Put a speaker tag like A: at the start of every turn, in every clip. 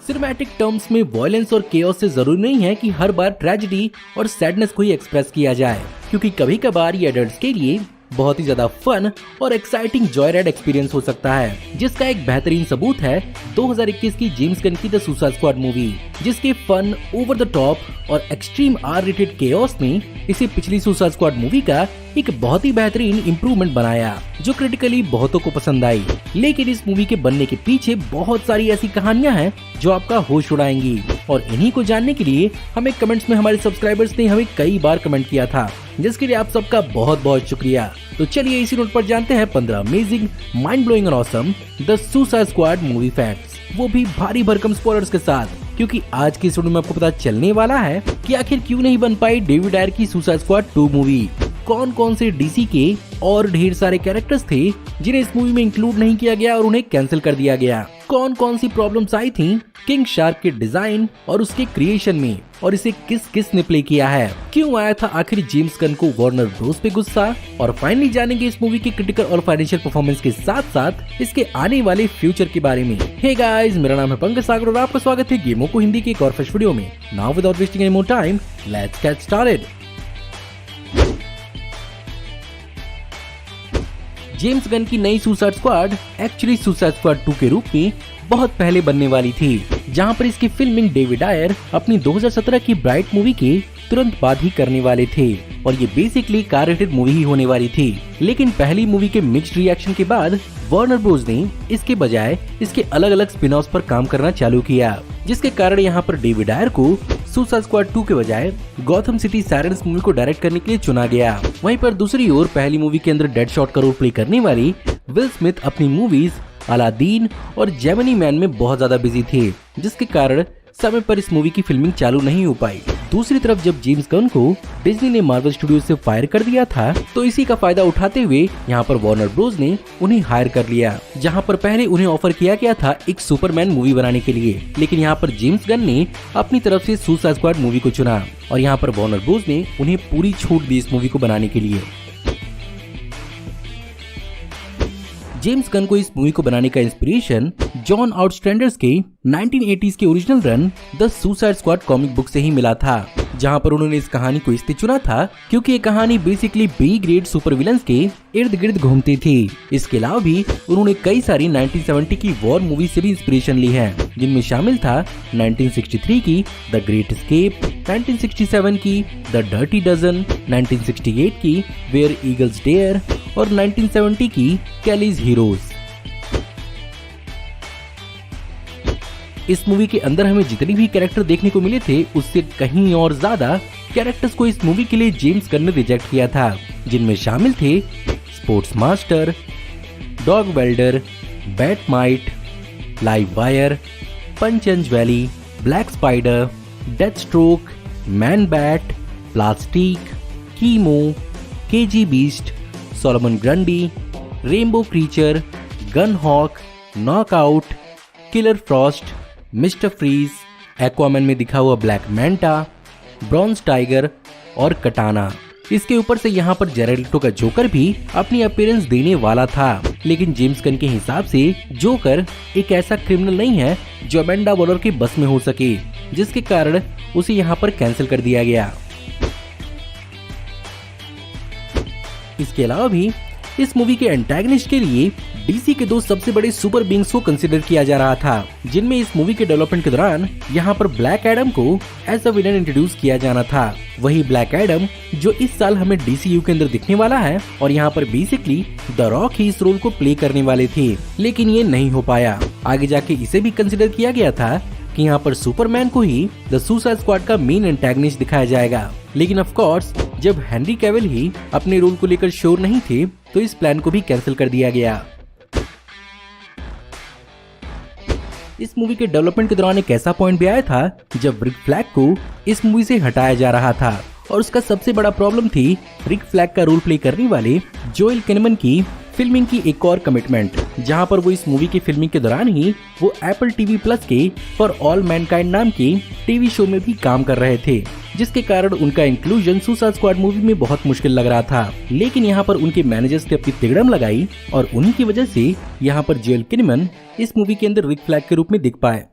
A: Cinematic terms में violence और chaos से जरूरी नहीं है कि हर बार ट्रेजेडी और सैडनेस को ही एक्सप्रेस किया जाए, क्योंकि कभी कभार ये एडल्ट्स के लिए बहुत ही ज्यादा फन और एक्साइटिंग जॉय राइड एक्सपीरियंस हो सकता है, जिसका एक बेहतरीन सबूत है 2021 की जेम्स गन की द सुसाइड स्क्वाड मूवी, जिसके फन, ओवर द टॉप और एक्सट्रीम आर रेटेड केओस ने इसे पिछली सुसाइड स्क्वाड मूवी का एक बहुत ही बेहतरीन इम्प्रूवमेंट बनाया, जो क्रिटिकली बहुतों को पसंद आई। लेकिन इस मूवी के बनने के पीछे बहुत सारी ऐसी कहानियां हैं जो आपका होश उड़ाएंगी, और इन्हीं को जानने के लिए हमें कमेंट्स में हमारे सब्सक्राइबर्स ने हमें कई बार कमेंट किया था, जिसके लिए आप सबका बहुत बहुत शुक्रिया। तो चलिए इसी नोट पर जानते हैं 15 अमेजिंग, माइंड ब्लोइंग और awesome the suicide squad movie facts, वो भी भारी भरकम स्पॉयलर्स के साथ, क्योंकि आज की इस वीडियो में आपको पता चलने वाला है कि आखिर क्यों नहीं बन पाई डेविड आयर की सुसाइड स्क्वाड 2 मूवी, कौन कौन से डीसी के और ढेर सारे कैरेक्टर्स थे जिन्हें इस मूवी में इंक्लूड नहीं किया गया और उन्हें कैंसिल कर दिया गया, कौन कौन सी प्रॉब्लम्स आई थी किंग शार्क के डिजाइन और उसके क्रिएशन में, और इसे किस किस ने प्ले किया है, क्यों आया था आखिर जेम्स गन को वार्नर ब्रोस पे गुस्सा, और फाइनली जानेंगे इस मूवी की क्रिटिकल और फाइनेंशियल परफॉर्मेंस के साथ साथ इसके आने वाले फ्यूचर के बारे में। हे गाइस, मेरा नाम है पंकज सागर और आपका स्वागत है गेमों को हिंदी के एक और फ्रेश वीडियो में। Now without wasting any more time, let's get started. James Gunn की नई suicide squad actually suicide squad 2 के रूप में बहुत पहले बनने वाली थी, जहां पर इसकी फिल्मिंग डेविड आयर अपनी 2017 की ब्राइट मूवी के तुरंत बाद ही करने वाले थे, और ये बेसिकली कार रेटेड मूवी ही होने वाली थी। लेकिन पहली मूवी के मिक्स्ड रिएक्शन के बाद वार्नर ब्रोस ने इसके बजाय इसके अलग अलग स्पिन ऑफ्स पर काम करना चालू किया, जिसके कारण यहाँ पर डेविड आयर को सुसाइड स्क्वाड 2 के बजाय गॉथम सिटी सायरेंस मूवी को डायरेक्ट करने के लिए चुना गया। वहीं पर दूसरी ओर पहली मूवी के अंदर डेडशॉट का रोल प्ले करने वाली विल स्मिथ अपनी मूवीज अलादीन और जेमिनी मैन में बहुत ज्यादा बिजी थे, जिसके कारण समय पर इस मूवी की फिल्मिंग चालू नहीं हो पाई। दूसरी तरफ जब जेम्स गन को डिज्नी ने मार्वल स्टूडियो से फायर कर दिया था, तो इसी का फायदा उठाते हुए यहाँ पर वार्नर ब्रोस ने उन्हें हायर कर लिया, जहाँ पर पहले उन्हें ऑफर किया गया था एक सुपरमैन मूवी बनाने के लिए, लेकिन यहाँ पर जेम्स गन ने अपनी तरफ से सुसाइड स्क्वाड मूवी को चुना, और यहाँ पर वार्नर ब्रोस ने उन्हें पूरी छूट दी इस मूवी को बनाने के लिए। जेम्स गन को इस मूवी को बनाने का इंस्पिरेशन जॉन आउटस्टैंडर्स के 1980s के original run the suicide squad comic book से ही मिला था, जहां पर उन्होंने इस कहानी को इसलिए चुना था क्योंकि ये कहानी basically B grade super villains के इर्द गिर्द घूमती थी। इसके अलावा भी उन्होंने कई सारी 1970 की वॉर मूवी से भी इंस्पिरेशन ली है, जिनमें शामिल था 1963 की द ग्रेट एस्केप, 1967 की द डर्टी डजन, 1968 की वेयर ईगल्स डेयर और 1970 की कैलीज हीरोज। इस मूवी के अंदर हमें जितने भी कैरेक्टर देखने को मिले थे, उससे कहीं और ज्यादा कैरेक्टर्स को इस मूवी के लिए जेम्स गन ने रिजेक्ट किया था, जिनमें शामिल थे Sports Master, Dog Welder, Batmite, Live Wire, पंचेंज वैली, Black Spider, Deathstroke, Man Bat, Plastique, Chemo, KG Beast, Solomon Grundy, Rainbow Creature, Gun Hawk, Knockout, Killer Frost, Mister Freeze, Aquaman में दिखा हुआ ब्लैक मैंटा, ब्रॉन्ज टाइगर और कटाना। इसके ऊपर से यहाँ पर जैरेड लेटो का जोकर भी अपनी अपीयरेंस देने वाला था, लेकिन जेम्स गन के हिसाब से जोकर एक ऐसा क्रिमिनल नहीं है जो अमेंडा वॉलर के बस में हो सके, जिसके कारण उसे यहाँ पर कैंसिल कर दिया गया। इसके अलावा भी इस मूवी के एंटागनिस्ट के लिए डीसी के 2 सबसे बड़े सुपर बीइंग्स को कंसीडर किया जा रहा था, जिनमें इस मूवी के डेवलपमेंट के दौरान यहाँ पर ब्लैक एडम को एज अ विलन इंट्रोड्यूस किया जाना था। वही ब्लैक एडम जो इस साल हमें डीसीयू के अंदर दिखने वाला है, और यहाँ पर बेसिकली द रॉक ही इस रोल को प्ले करने वाले थे, लेकिन ये नहीं हो पाया। आगे जाके इसे भी कंसिडर किया गया था कि यहाँ पर सुपरमैन को ही द सुसाइड स्क्वाड का मेन एंटागनिस्ट दिखाया जाएगा, लेकिन ऑफ कोर्स जब हेनरी कैविल ही अपने रोल को लेकर श्योर नहीं थे, तो इस प्लान को भी कैंसिल कर दिया गया। इस मूवी के डेवलपमेंट के दौरान एक ऐसा पॉइंट भी आया था जब रिक फ्लैग को इस मूवी से हटाया जा रहा था, और उसका सबसे बड़ा प्रॉब्लम थी रिक फ्लैग का रोल प्ले करने वाले जोएल किनेमन की फिल्मिंग की एक और कमिटमेंट, जहां पर वो इस मूवी की फिल्मिंग के दौरान ही वो एप्पल टीवी प्लस के फॉर ऑल मैनकाइंड नाम की टीवी शो में भी काम कर रहे थे, जिसके कारण उनका इंक्लूजन सुसाइड स्क्वाड मूवी में बहुत मुश्किल लग रहा था। लेकिन यहाँ पर उनके मैनेजर्स ने अपनी तिगड़म लगाई, और उन्हीं की वजह से यहाँ पर जोएल किनेमन इस मूवी के अंदर रिक फ्लैग के रूप में दिख पाए।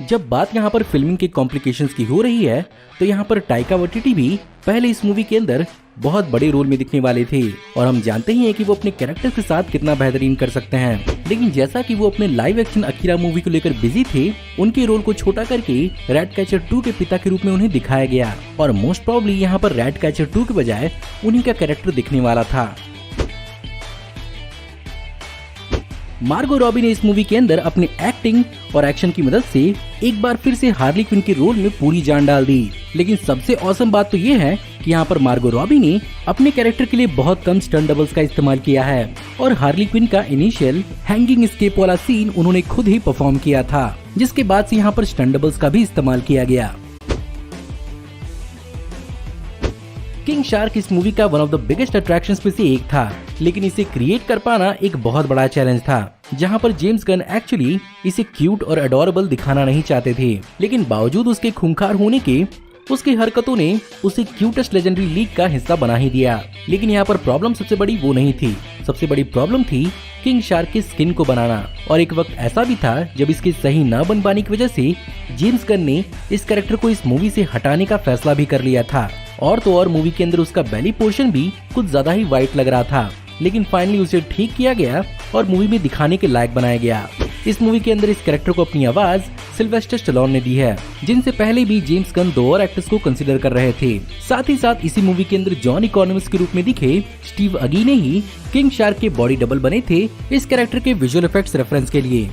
A: जब बात यहाँ पर फिल्मिंग के कॉम्प्लिकेशंस की हो रही है तो यहाँ पर टाइका वाइटिटी भी पहले इस मूवी के अंदर बहुत बड़े रोल में दिखने वाले थे और हम जानते ही हैं कि वो अपने कैरेक्टर के साथ कितना बेहतरीन कर सकते हैं। लेकिन जैसा कि वो अपने लाइव एक्शन अकीरा मूवी को लेकर बिजी थे, उनके रोल को छोटा करके रैट कैचर 2 के पिता के रूप में उन्हें दिखाया गया और मोस्ट प्रोबेबली यहाँ पर रैट कैचर 2 के बजाय उन्हीं का कैरेक्टर दिखने वाला था। मार्गो रॉबी ने इस मूवी के अंदर अपने एक्टिंग और एक्शन की मदद से एक बार फिर से हार्ली क्विन के रोल में पूरी जान डाल दी। लेकिन सबसे औसम बात तो ये है कि यहाँ पर मार्गो रॉबी ने अपने कैरेक्टर के लिए बहुत कम स्टंट डबल्स का इस्तेमाल किया है और हार्ली क्विन का इनिशियल हैंगिंग स्केप वाला सीन उन्होंने खुद ही परफॉर्म किया था, जिसके बाद से यहाँ पर स्टंट डबल्स का भी इस्तेमाल किया गया। किंग शार्क इस मूवी का one of the biggest attractions में से एक था, लेकिन इसे क्रिएट कर पाना एक बहुत बड़ा चैलेंज था, जहां पर जेम्स गन एक्चुअली इसे क्यूट और अडोरेबल दिखाना नहीं चाहते थे, लेकिन बावजूद उसके खूंखार होने के उसकी हरकतों ने उसे क्यूटेस्ट लेजेंडरी लीग का हिस्सा बना ही दिया। लेकिन यहाँ पर प्रॉब्लम सबसे बड़ी वो नहीं थी, सबसे बड़ी प्रॉब्लम थी किंग शार्क के स्किन को बनाना। और एक वक्त ऐसा भी था जब इसके सही न बन पाने की वजह से जेम्स गन ने इस कैरेक्टर को इस मूवी से हटाने का फैसला भी कर लिया था। और तो और मूवी के अंदर उसका बेली पोर्शन भी कुछ ज्यादा ही वाइट लग रहा था, लेकिन फाइनली उसे ठीक किया गया और मूवी में दिखाने के लायक बनाया गया। इस मूवी के अंदर इस कैरेक्टर को अपनी आवाज सिल्वेस्टर स्टैलोन ने दी है, जिनसे पहले भी जेम्स गन 2 और एक्टर्स को कंसीडर कर रहे थे। साथ ही साथ इसी मूवी के अंदर जॉन इकोनॉमिस्ट के रूप में दिखे स्टीव अगी ने ही किंग शार्क के बॉडी डबल बने थे इस कैरेक्टर के विजुअल इफेक्ट्स रेफरेंस के लिए।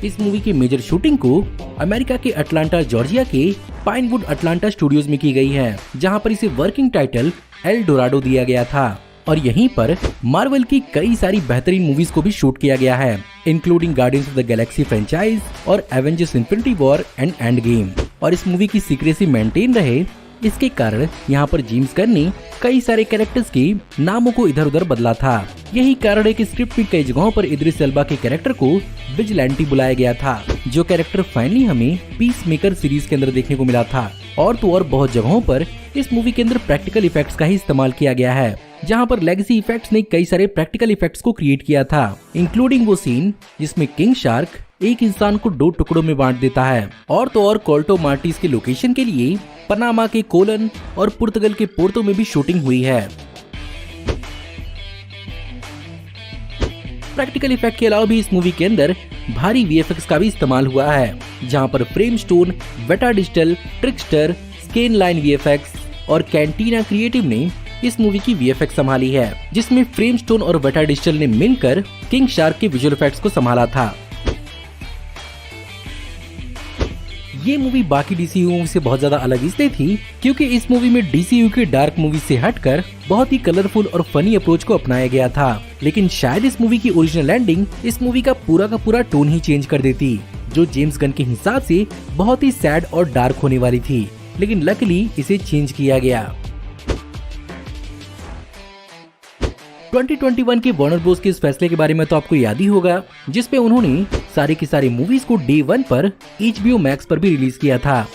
A: इस मूवी की मेजर शूटिंग को अमेरिका के अटलांटा जॉर्जिया के पाइनवुड अटलांटा स्टूडियोज में की गई है, जहां पर इसे वर्किंग टाइटल एल डोराडो दिया गया था। और यहीं पर मार्वल की कई सारी बेहतरीन मूवीज को भी शूट किया गया है, including Guardians of the Galaxy franchise और Avengers Infinity War and Endgame. और इस मूवी की सीक्रेसी मेंटेन रहे, इसके कारण यहाँ पर जेम्स गन ने कई सारे कैरेक्टर्स के नामों को इधर उधर बदला था। यही कारण है कि स्क्रिप्ट में कई जगहों पर इद्रिस एल्बा के कैरेक्टर को विजिलेंटी बुलाया गया था, जो कैरेक्टर फाइनली हमें पीस मेकर सीरीज के अंदर देखने को मिला था। और तो और बहुत जगहों पर इस मूवी के अंदर प्रैक्टिकल इफेक्ट्स का ही इस्तेमाल किया गया है, जहां पर लेगेसी इफेक्ट्स ने कई सारे प्रैक्टिकल इफेक्ट्स को क्रिएट किया था, इंक्लूडिंग वो सीन जिसमें किंग शार्क एक इंसान को 2 टुकड़ों में बांट देता है। और तो और कोल्टो मार्टिस के लोकेशन के लिए पनामा के कोलन और पुर्तगाल के पोर्तो में भी शूटिंग हुई है। प्रैक्टिकल इफेक्ट के अलावा भी इस मूवी के अंदर भारी वीएफएक्स का भी इस्तेमाल हुआ है, जहां पर Framestore, Weta Digital, Trickster, Scanline VFX और कैंटीना क्रिएटिव ने इस मूवी की वीएफएक्स संभाली है, जिसमें फ्रेम स्टोन और वेटा डिजिटल ने मिलकर किंग शार्क के विजुअल इफेक्ट्स को संभाला था। ये मूवी बाकी डीसीयू मूवी से बहुत ज्यादा अलग इसलिए थी क्योंकि इस मूवी में डीसीयू के डार्क मूवी से हटकर बहुत ही कलरफुल और फनी अप्रोच को अपनाया गया था। लेकिन शायद इस मूवी की ओरिजिनल एंडिंग इस मूवी का पूरा टोन ही चेंज कर देती, जो जेम्स गन के हिसाब से बहुत ही सैड और डार्क होने वाली थी। लेकिन लकीली इसे चेंज किया गया। 2021 के वार्नर ब्रोस के इस फैसले के बारे में तो आपको याद ही होगा, जिसपे उन्होंने सारी की सारी मूवीज को डे 1 पर HBO मैक्स पर भी रिलीज किया था।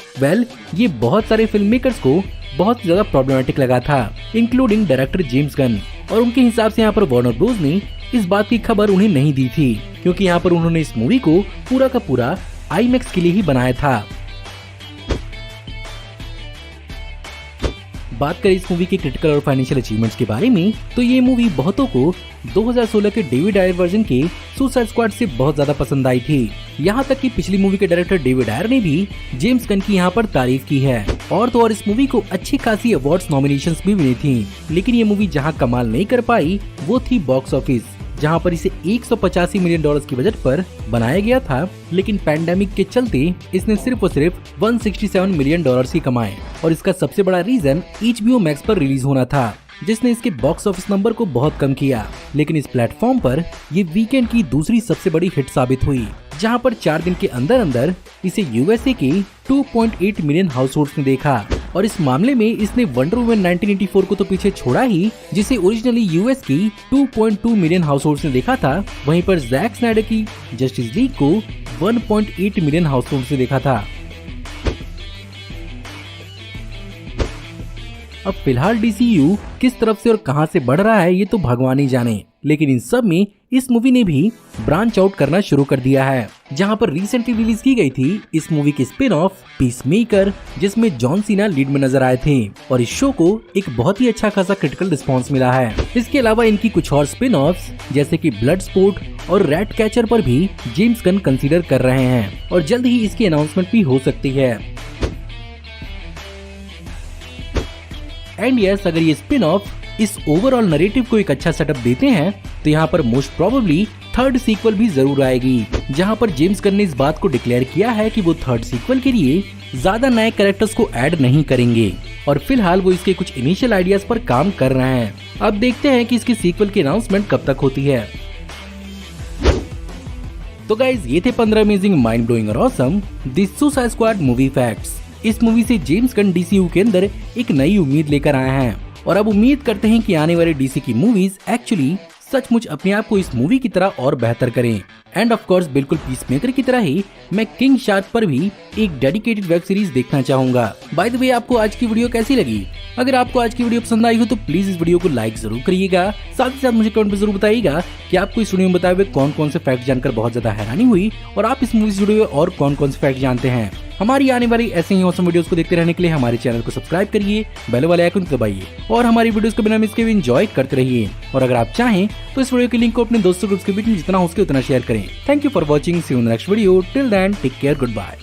A: ये बहुत सारे फिल्म मेकर्स को बहुत ज्यादा प्रॉब्लमेटिक लगा था, इंक्लूडिंग डायरेक्टर जेम्स गन। और उनके हिसाब से यहाँ पर वार्नर ब्रोस ने इस बात की खबर उन्हें नहीं दी थी, क्योंकि यहाँ पर उन्होंने इस मूवी को पूरा का पूरा IMAX के लिए ही बनाया था। बात करें इस मूवी के क्रिटिकल और फाइनेंशियल अचीवमेंट्स के बारे में, तो ये मूवी बहुतों को 2016 के डेविड आयर वर्जन के सुसाइड स्क्वाड से बहुत ज्यादा पसंद आई थी। यहाँ तक कि पिछली मूवी के डायरेक्टर डेविड आयर ने भी जेम्स गन की यहाँ पर तारीफ की है। और तो और इस मूवी को अच्छी खासी अवार्ड्स नॉमिनेशंस भी मिली थी। लेकिन ये मूवी जहाँ कमाल नहीं कर पाई वो थी बॉक्स ऑफिस, जहां पर इसे $185 मिलियन की बजट पर बनाया गया था। लेकिन पैंडेमिक के चलते इसने सिर्फ और सिर्फ $167 मिलियन ही कमाए। और इसका सबसे बड़ा रीजन HBO मैक्स पर रिलीज होना था, जिसने इसके बॉक्स ऑफिस नंबर को बहुत कम किया। लेकिन इस प्लेटफॉर्म पर ये वीकेंड की दूसरी सबसे बड़ी हिट साबित हुई, जहां पर 4 दिन के अंदर अंदर इसे USA के 2.8 मिलियन हाउस होल्ड्स ने देखा। और इस मामले में इसने वंडर वुमन 1984 को तो पीछे छोड़ा ही, जिसे ओरिजिनली US की 2.2 मिलियन हाउस होल्ड्स ने देखा था। वहीं पर जैक स्नाइडर की जस्टिस लीग को 1.8 मिलियन हाउस होल्ड्स ने देखा था। अब फिलहाल DCU किस तरफ से और कहां से बढ़ रहा है ये तो भगवान ही जाने, लेकिन इन सब में इस मूवी ने भी ब्रांच आउट करना शुरू कर दिया है, जहां पर रिसेंटली रिलीज की गई थी इस मूवी की स्पिन ऑफ पीस मेकर, जिसमें जॉन सीना लीड में नजर आए थे और इस शो को एक बहुत ही अच्छा खासा क्रिटिकल रिस्पांस मिला है। इसके अलावा इनकी कुछ और स्पिन ऑफ्स जैसे कि ब्लड स्पोर्ट और रैट कैचर पर भी जेम्स गन कंसीडर कर रहे हैं और जल्द ही इसकी अनाउंसमेंट भी हो सकती है। एंड यस, अगर ये स्पिन ऑफ इस ओवरऑल नरेटिव को एक अच्छा सेटअप देते हैं तो यहाँ पर मोस्ट प्रोबेबली थर्ड सीक्वल भी जरूर आएगी, जहाँ पर जेम्स गन ने इस बात को डिक्लेयर किया है कि वो थर्ड सीक्वल के लिए ज्यादा नए कैरेक्टर्स को ऐड नहीं करेंगे और फिलहाल वो इसके कुछ इनिशियल आइडियाज पर काम कर रहे हैं। अब देखते हैं कि इसकी सीक्वल की अनाउंसमेंट कब तक होती है। तो गाइज, ये थे 15 अमेजिंग, माइंड ब्लोइंग और awesome the suicide squad movie facts. इस मूवी से जेम्स गन डीसीयू के अंदर एक नई उम्मीद लेकर आए हैं और अब उम्मीद करते हैं कि आने वाले डीसी की मूवीज एक्चुअली सचमुच अपने आप को इस मूवी की तरह और बेहतर करें। एंड ऑफ कोर्स बिल्कुल पीसमेकर की तरह ही मैं किंग शार्क पर भी एक डेडिकेटेड वेब सीरीज देखना चाहूंगा। बाय द वे, आपको आज की वीडियो कैसी लगी? अगर आपको आज की वीडियो पसंद आई हो तो प्लीज इस वीडियो को लाइक जरूर करिएगा। साथ ही साथ मुझे कमेंट में जरूर बताइएगा कि आपको इस वीडियो में बताए हुए कौन कौन से फैक्ट जानकर बहुत ज्यादा हैरानी हुई और आप इस मूवी से जुड़े हुए और कौन कौन से फैक्ट जानते हैं। हमारी आने वाली ऐसे ही ऑसम वीडियोस को देखते रहने के लिए हमारे चैनल को सब्सक्राइब करिए, बेल वाले आइकन को दबाइए और हमारी वीडियोस को बिना मिस किए एंजॉय करते रहिए। और अगर आप चाहें तो इस वीडियो के लिंक को अपने दोस्तों ग्रुप्स के बीच में जितना हो सके उतना शेयर करें। Thank you for watching, see you in the next video. Till then take care, good bye.